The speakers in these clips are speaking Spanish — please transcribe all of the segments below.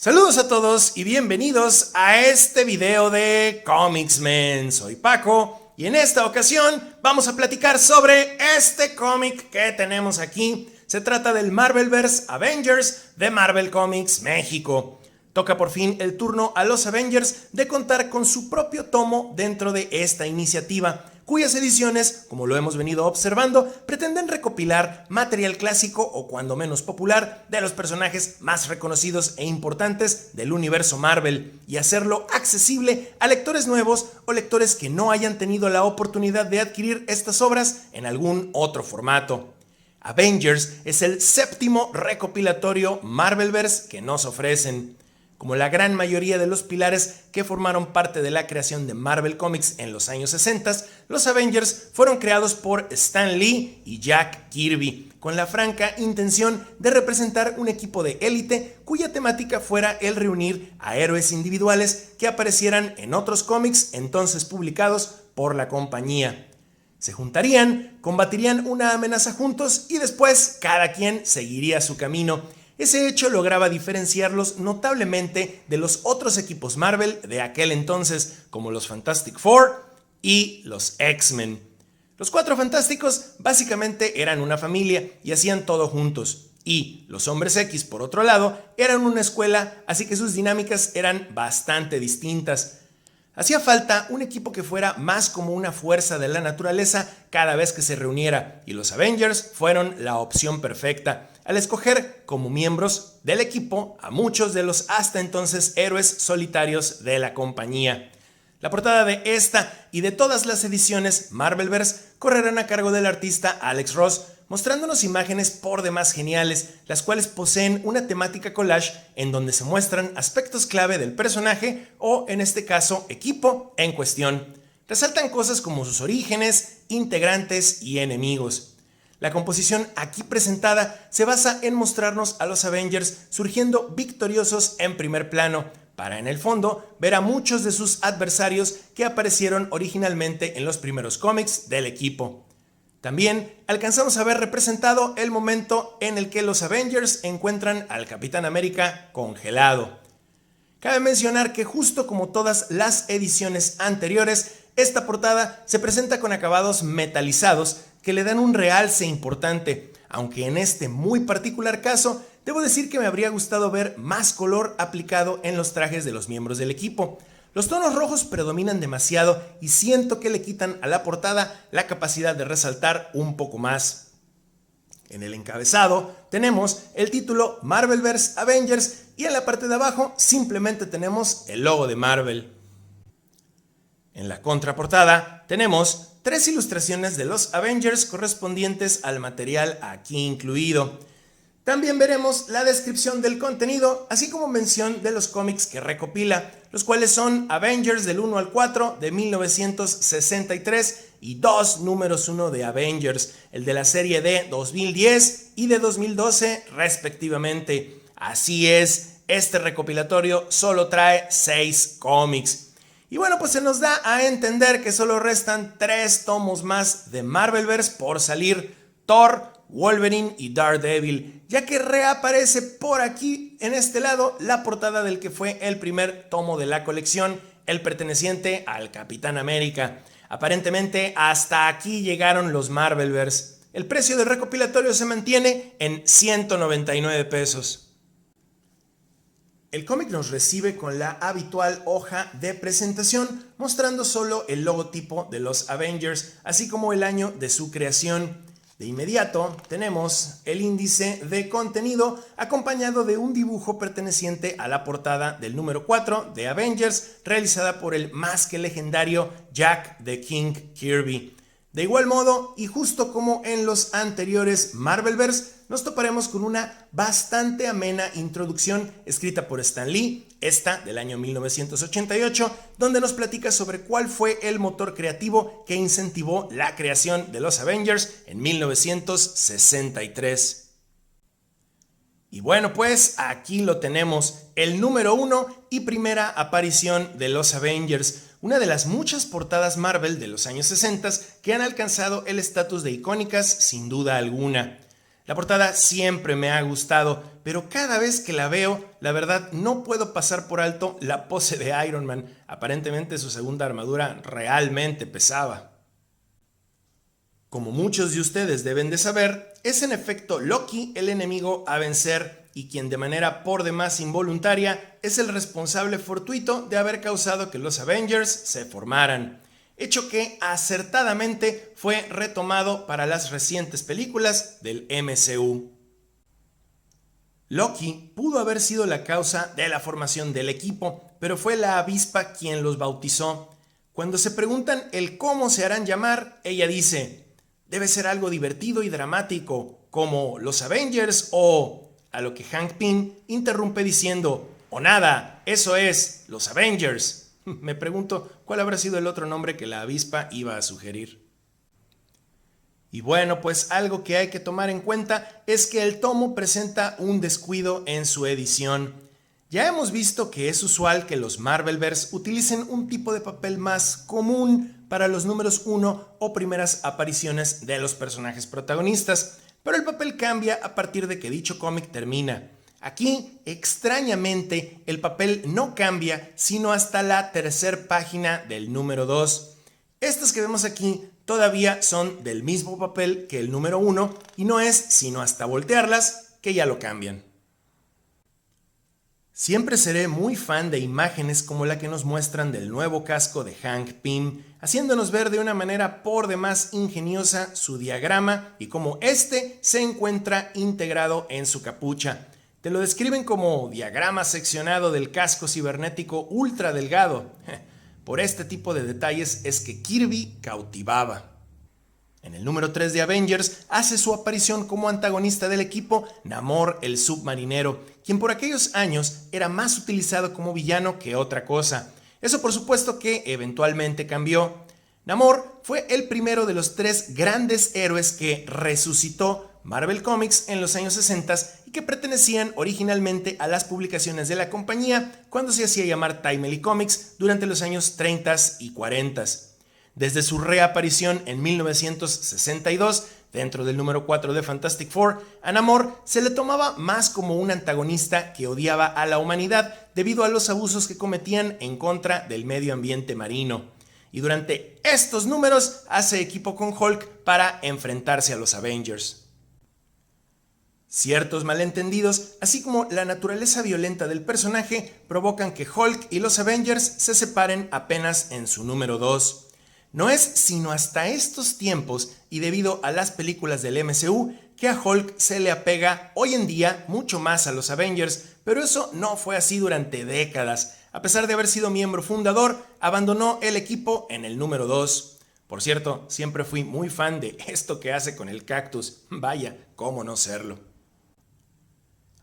Saludos a todos y bienvenidos a este video de Comicsmen. Soy Paco y en esta ocasión vamos a platicar sobre este cómic que tenemos aquí. Se trata del Marvelverse Avengers de Marvel Comics México. Toca por fin el turno a los Avengers de contar con su propio tomo dentro de esta iniciativa, cuyas ediciones, como lo hemos venido observando, pretenden recopilar material clásico o cuando menos popular de los personajes más reconocidos e importantes del universo Marvel y hacerlo accesible a lectores nuevos o lectores que no hayan tenido la oportunidad de adquirir estas obras en algún otro formato. Avengers es el séptimo recopilatorio Marvelverse que nos ofrecen. Como la gran mayoría de los pilares que formaron parte de la creación de Marvel Comics en los años 60, los Avengers fueron creados por Stan Lee y Jack Kirby, con la franca intención de representar un equipo de élite cuya temática fuera el reunir a héroes individuales que aparecieran en otros cómics entonces publicados por la compañía. Se juntarían, combatirían una amenaza juntos y después cada quien seguiría su camino. Ese hecho lograba diferenciarlos notablemente de los otros equipos Marvel de aquel entonces, como los Fantastic Four y los X-Men. Los Cuatro Fantásticos básicamente eran una familia y hacían todo juntos. Y los Hombres X, por otro lado, eran una escuela, así que sus dinámicas eran bastante distintas. Hacía falta un equipo que fuera más como una fuerza de la naturaleza cada vez que se reuniera, y los Avengers fueron la opción perfecta, al escoger como miembros del equipo a muchos de los hasta entonces héroes solitarios de la compañía. La portada de esta y de todas las ediciones Marvelverse correrán a cargo del artista Alex Ross, mostrándonos imágenes por demás geniales, las cuales poseen una temática collage en donde se muestran aspectos clave del personaje o, en este caso, equipo en cuestión. Resaltan cosas como sus orígenes, integrantes y enemigos. La composición aquí presentada se basa en mostrarnos a los Avengers surgiendo victoriosos en primer plano, para en el fondo ver a muchos de sus adversarios que aparecieron originalmente en los primeros cómics del equipo. También alcanzamos a ver representado el momento en el que los Avengers encuentran al Capitán América congelado. Cabe mencionar que justo como todas las ediciones anteriores, esta portada se presenta con acabados metalizados que le dan un realce importante, aunque en este muy particular caso, debo decir que me habría gustado ver más color aplicado en los trajes de los miembros del equipo. Los tonos rojos predominan demasiado y siento que le quitan a la portada la capacidad de resaltar un poco más. En el encabezado tenemos el título Marvelverse Avengers y en la parte de abajo simplemente tenemos el logo de Marvel. En la contraportada tenemos 3 ilustraciones de los Avengers correspondientes al material aquí incluido. También veremos la descripción del contenido, así como mención de los cómics que recopila, los cuales son Avengers del 1 al 4 de 1963 y 2 números 1 de Avengers, el de la serie de 2010 y de 2012 respectivamente. Así es, este recopilatorio solo trae 6 cómics. Y bueno, pues se nos da a entender que solo restan 3 tomos más de Marvelverse por salir: Thor, Wolverine y Daredevil, ya que reaparece por aquí en este lado la portada del que fue el primer tomo de la colección, el perteneciente al Capitán América. Aparentemente hasta aquí llegaron los Marvelverse. El precio del recopilatorio se mantiene en 199 pesos. El cómic nos recibe con la habitual hoja de presentación, mostrando solo el logotipo de los Avengers, así como el año de su creación. De inmediato tenemos el índice de contenido acompañado de un dibujo perteneciente a la portada del número 4 de Avengers, realizada por el más que legendario Jack the King Kirby. De igual modo, y justo como en los anteriores Marvelverse, nos toparemos con una bastante amena introducción escrita por Stan Lee, esta del año 1988, donde nos platica sobre cuál fue el motor creativo que incentivó la creación de los Avengers en 1963. Y bueno, pues aquí lo tenemos, el número 1 y primera aparición de los Avengers, una de las muchas portadas Marvel de los años 60 que han alcanzado el estatus de icónicas sin duda alguna. La portada siempre me ha gustado, pero cada vez que la veo, la verdad no puedo pasar por alto la pose de Iron Man. Aparentemente su segunda armadura realmente pesaba. Como muchos de ustedes deben de saber, es en efecto Loki el enemigo a vencer y quien de manera por demás involuntaria es el responsable fortuito de haber causado que los Avengers se formaran, hecho que acertadamente fue retomado para las recientes películas del MCU. Loki pudo haber sido la causa de la formación del equipo, pero fue la avispa quien los bautizó. Cuando se preguntan el cómo se harán llamar, ella dice: debe ser algo divertido y dramático, como los Avengers o... A lo que Hank Pym interrumpe diciendo: o nada, eso es, los Avengers. Me pregunto cuál habrá sido el otro nombre que la avispa iba a sugerir. Y bueno, pues algo que hay que tomar en cuenta es que el tomo presenta un descuido en su edición. Ya hemos visto que es usual que los Marvelverse utilicen un tipo de papel más común para los números 1 o primeras apariciones de los personajes protagonistas, pero el papel cambia a partir de que dicho cómic termina. Aquí, extrañamente, el papel no cambia sino hasta la tercera página del número 2. Estas que vemos aquí todavía son del mismo papel que el número 1 y no es sino hasta voltearlas que ya lo cambian. Siempre seré muy fan de imágenes como la que nos muestran del nuevo casco de Hank Pym, haciéndonos ver de una manera por demás ingeniosa su diagrama y cómo este se encuentra integrado en su capucha. Te lo describen como diagrama seccionado del casco cibernético ultra delgado. Por este tipo de detalles es que Kirby cautivaba. En el número 3 de Avengers hace su aparición como antagonista del equipo Namor el submarinero, quien por aquellos años era más utilizado como villano que otra cosa. Eso por supuesto que eventualmente cambió. Namor fue el primero de los 3 grandes héroes que resucitó Marvel Comics en los años 60 y que pertenecían originalmente a las publicaciones de la compañía cuando se hacía llamar Timely Comics durante los años 30 y 40. Desde su reaparición en 1962, dentro del número 4 de Fantastic Four, a Namor se le tomaba más como un antagonista que odiaba a la humanidad debido a los abusos que cometían en contra del medio ambiente marino. Y durante estos números hace equipo con Hulk para enfrentarse a los Avengers. Ciertos malentendidos, así como la naturaleza violenta del personaje, provocan que Hulk y los Avengers se separen apenas en su número 2. No es sino hasta estos tiempos y debido a las películas del MCU que a Hulk se le apega hoy en día mucho más a los Avengers, pero eso no fue así durante décadas. A pesar de haber sido miembro fundador, abandonó el equipo en el número 2. Por cierto, siempre fui muy fan de esto que hace con el cactus. Vaya, cómo no serlo.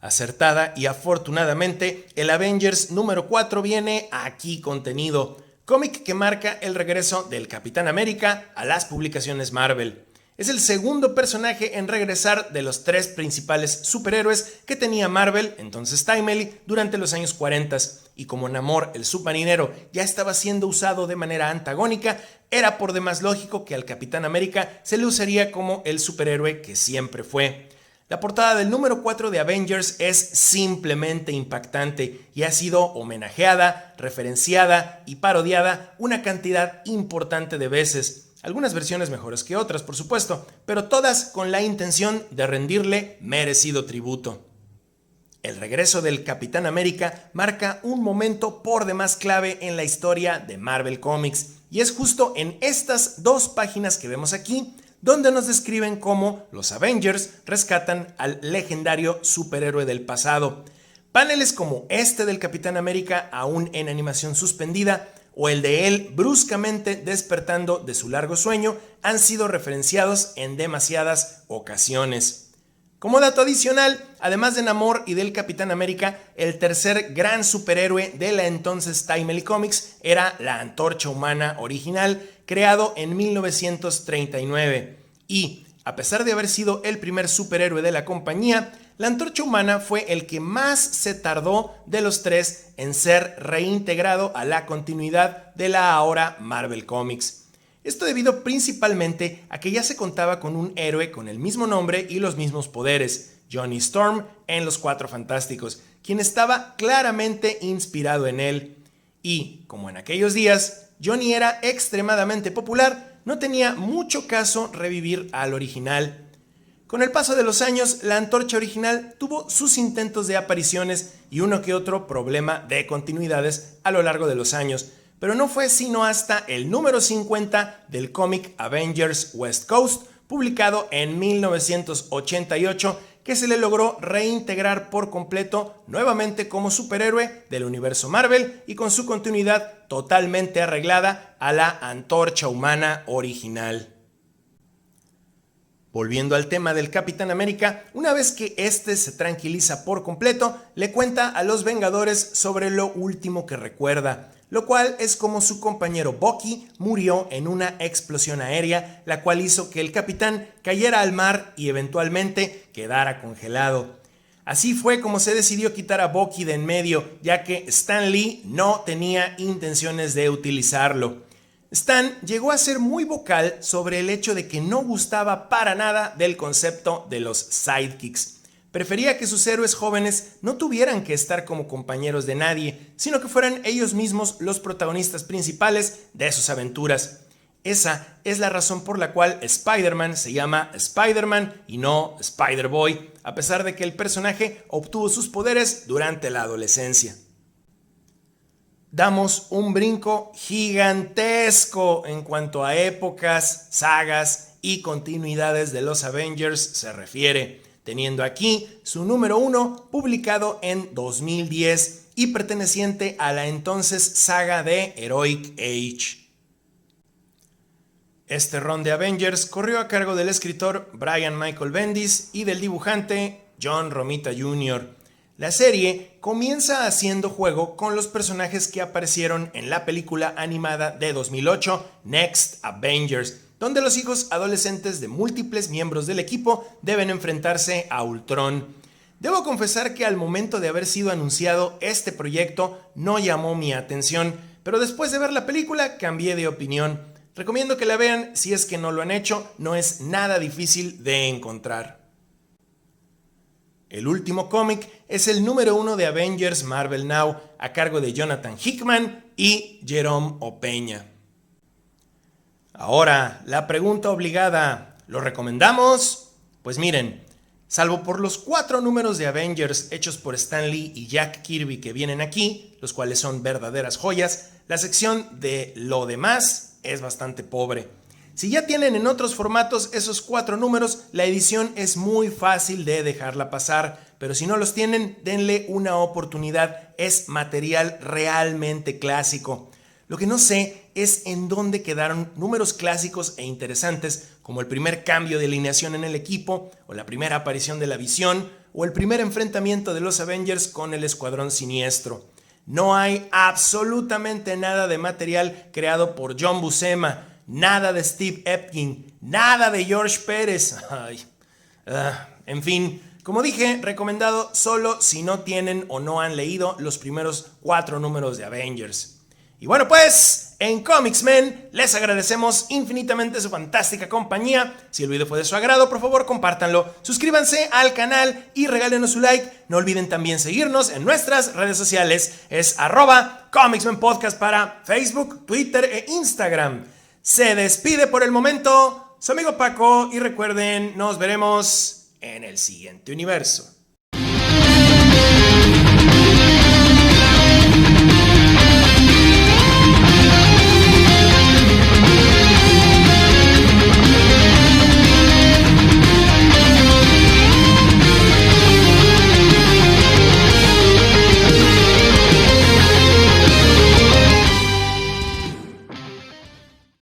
Acertada y afortunadamente, el Avengers número 4 viene aquí contenido. Cómic que marca el regreso del Capitán América a las publicaciones Marvel. Es el segundo personaje en regresar de los 3 principales superhéroes que tenía Marvel, entonces Timely, durante los años 40. Y como Namor, el submarinero, ya estaba siendo usado de manera antagónica, era por demás lógico que al Capitán América se le usaría como el superhéroe que siempre fue. La portada del número 4 de Avengers es simplemente impactante y ha sido homenajeada, referenciada y parodiada una cantidad importante de veces. Algunas versiones mejores que otras, por supuesto, pero todas con la intención de rendirle merecido tributo. El regreso del Capitán América marca un momento por demás clave en la historia de Marvel Comics y es justo en estas 2 páginas que vemos aquí donde nos describen cómo los Avengers rescatan al legendario superhéroe del pasado. Paneles como este del Capitán América aún en animación suspendida o el de él bruscamente despertando de su largo sueño han sido referenciados en demasiadas ocasiones. Como dato adicional, además de Namor y del Capitán América, el tercer gran superhéroe de la entonces Timely Comics era la Antorcha Humana original, creado en 1939. Y, a pesar de haber sido el primer superhéroe de la compañía, la Antorcha Humana fue el que más se tardó de los 3 en ser reintegrado a la continuidad de la ahora Marvel Comics. Esto debido principalmente a que ya se contaba con un héroe con el mismo nombre y los mismos poderes, Johnny Storm, en Los Cuatro Fantásticos, quien estaba claramente inspirado en él. Y, como en aquellos días, Johnny era extremadamente popular, no tenía mucho caso revivir al original. Con el paso de los años, la antorcha original tuvo sus intentos de apariciones y uno que otro problema de continuidades a lo largo de los años, pero no fue sino hasta el número 50 del cómic Avengers West Coast, publicado en 1988, que se le logró reintegrar por completo nuevamente como superhéroe del universo Marvel y con su continuidad totalmente arreglada a la antorcha humana original. Volviendo al tema del Capitán América, una vez que este se tranquiliza por completo, le cuenta a los Vengadores sobre lo último que recuerda, lo cual es como su compañero Bucky murió en una explosión aérea, la cual hizo que el Capitán cayera al mar y eventualmente quedara congelado. Así fue como se decidió quitar a Bucky de en medio, ya que Stan Lee no tenía intenciones de utilizarlo. Stan llegó a ser muy vocal sobre el hecho de que no gustaba para nada del concepto de los sidekicks. Prefería que sus héroes jóvenes no tuvieran que estar como compañeros de nadie, sino que fueran ellos mismos los protagonistas principales de sus aventuras. Esa es la razón por la cual Spider-Man se llama Spider-Man y no Spider-Boy, a pesar de que el personaje obtuvo sus poderes durante la adolescencia. Damos un brinco gigantesco en cuanto a épocas, sagas y continuidades de los Avengers se refiere, teniendo aquí su número 1 publicado en 2010 y perteneciente a la entonces saga de Heroic Age. Este run de Avengers corrió a cargo del escritor Brian Michael Bendis y del dibujante John Romita Jr. La serie comienza haciendo juego con los personajes que aparecieron en la película animada de 2008, Next Avengers, donde los hijos adolescentes de múltiples miembros del equipo deben enfrentarse a Ultron. Debo confesar que al momento de haber sido anunciado este proyecto no llamó mi atención, pero después de ver la película cambié de opinión. Recomiendo que la vean si es que no lo han hecho, no es nada difícil de encontrar. El último cómic es el número 1 de Avengers Marvel Now, a cargo de Jonathan Hickman y Jerome Opeña. Ahora, la pregunta obligada, ¿lo recomendamos? Pues miren, salvo por los 4 números de Avengers hechos por Stan Lee y Jack Kirby que vienen aquí, los cuales son verdaderas joyas, la sección de lo demás es bastante pobre. Si ya tienen en otros formatos esos 4 números, la edición es muy fácil de dejarla pasar, pero si no los tienen, denle una oportunidad, es material realmente clásico. Lo que no sé es en dónde quedaron números clásicos e interesantes, como el primer cambio de alineación en el equipo, o la primera aparición de la Visión, o el primer enfrentamiento de los Avengers con el Escuadrón Siniestro. No hay absolutamente nada de material creado por John Buscema, nada de Steve Epting, nada de George Pérez. En fin, como dije, recomendado solo si no tienen o no han leído los primeros 4 números de Avengers. Y bueno, pues, en Comicsmen les agradecemos infinitamente su fantástica compañía. Si el video fue de su agrado, por favor, compártanlo, suscríbanse al canal y regálenos su like. No olviden también seguirnos en nuestras redes sociales. Es @ComicsmenPodcast para Facebook, Twitter e Instagram. Se despide por el momento su amigo Paco y recuerden, nos veremos en el siguiente universo.